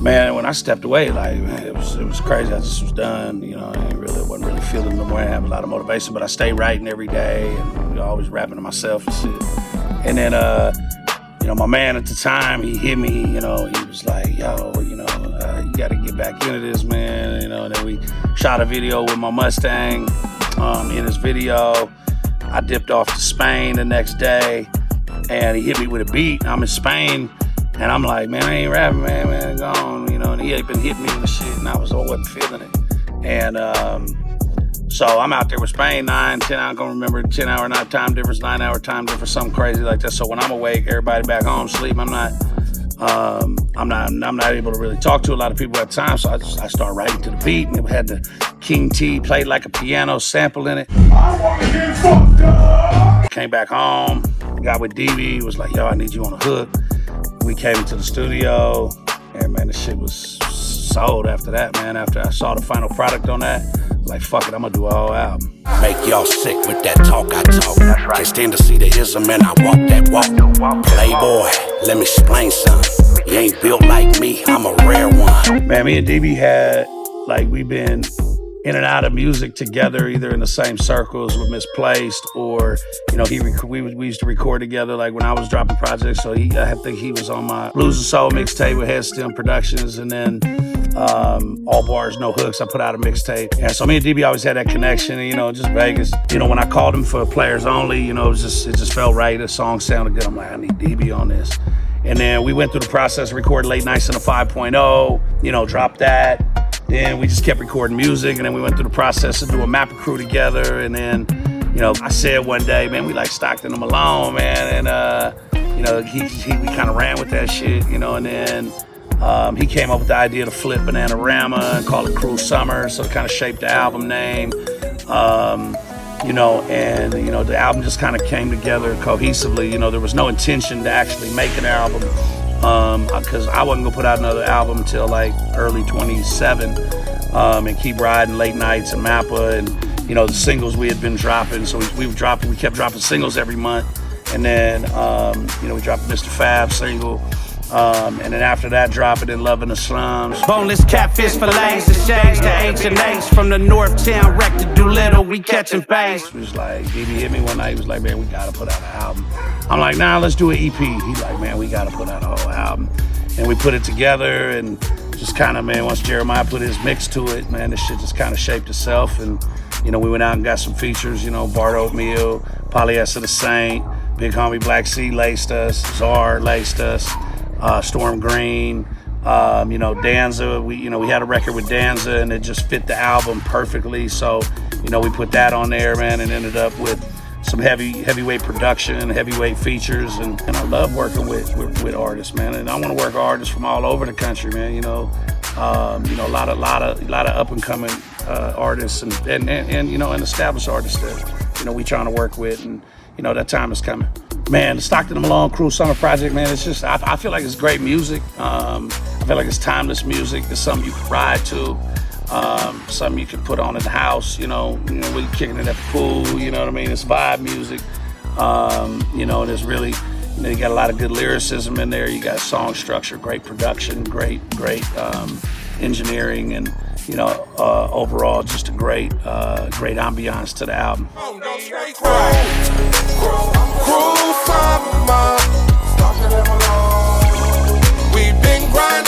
Man, when I stepped away, like, man, it was crazy. I just was done, I wasn't really feeling no more. I have a lot of motivation, but I stayed writing every day and always rapping to myself and shit. And then, my man at the time, he hit me, he was like, yo, you gotta get back into this, man, and then we shot a video with my Mustang. In his video, I dipped off to Spain the next day, and he hit me with a beat. I'm in Spain, and I'm like, man, I ain't rapping, man, gone, and he had been hitting me with shit, and I wasn't feeling it. And so I'm out there with Spain, 9, 10, I don't remember, 10-hour time difference, 9-hour time difference, something crazy like that. So when I'm awake, everybody back home sleep. I'm not able to really talk to a lot of people at the time. So I started writing to the beat, and it had the King T played like a piano sample in it. I wanna get fucked up. Came back home, got with DB, was like, yo, I need you on a hook. We came into the studio, and man, the shit was sold after that, man. After I saw the final product on that, like, fuck it, I'm gonna do a whole album. Make y'all sick with that talk I talk. That's right. Can't stand to see the ism and I walk that walk. Playboy, let me explain something. You ain't built like me, I'm a rare one. Man, me and DB had, we've been in and out of music together, either in the same circles with Misplaced, or, we used to record together, like when I was dropping projects. So I think he was on my Blues and Soul mixtape with Headstem Productions, and then All Bars, No Hooks, I put out a mixtape. And so me and DB always had that connection, just Vegas. When I called him for Players Only, it just felt right. The song sounded good. I'm like, I need DB on this. And then we went through the process, recorded Late Nights in a 5.0, dropped that. Then we just kept recording music, and then we went through the process of doing Mapper Crew together. And then, I said one day, man, we like Stockton and Malone, man. And, we kind of ran with that shit, and then he came up with the idea to flip Bananarama and call it Cruel Summer. So it kind of shaped the album name, and the album just kind of came together cohesively. There was no intention to actually make an album, because I wasn't gonna put out another album until like early 27, and keep riding Late Nights and Mappa, and the singles we had been dropping. So we kept dropping singles every month, and then we dropped Mr. Fab single. And then after that, drop it in Love in the Slums. Boneless catfish fillets, the shades to H&H. From the North Town, wreck to Doolittle, we catching base. He was like, DB hit me one night, he was like, man, we gotta put out an album. I'm like, nah, let's do an EP. He's like, man, we gotta put out a whole album. And we put it together, and just kind of, man, once Jeremiah put his mix to it, man, this shit just kind of shaped itself. And, we went out and got some features, Bart Oatmeal, Polyester the Saint, Big Homie Black Sea laced us, Czar laced us. Storm Green, Danza. We had a record with Danza, and it just fit the album perfectly. So, we put that on there, man, and ended up with some heavyweight production, heavyweight features, and I love working with artists, man. And I want to work with artists from all over the country, man. A lot of up and coming artists and established artists that we trying to work with, and that time is coming. Man, the Stockton and Malone Cruel Summer Project, man, it's just, I feel like it's great music. I feel like it's timeless music. It's something you can ride to, something you can put on in the house, when you're kicking it at the pool, It's vibe music, and it's really, you got a lot of good lyricism in there. You got song structure, great production, great engineering, and, overall, just a great ambiance to the album. Cruel summer, Stockton and Malone. We've been grinding.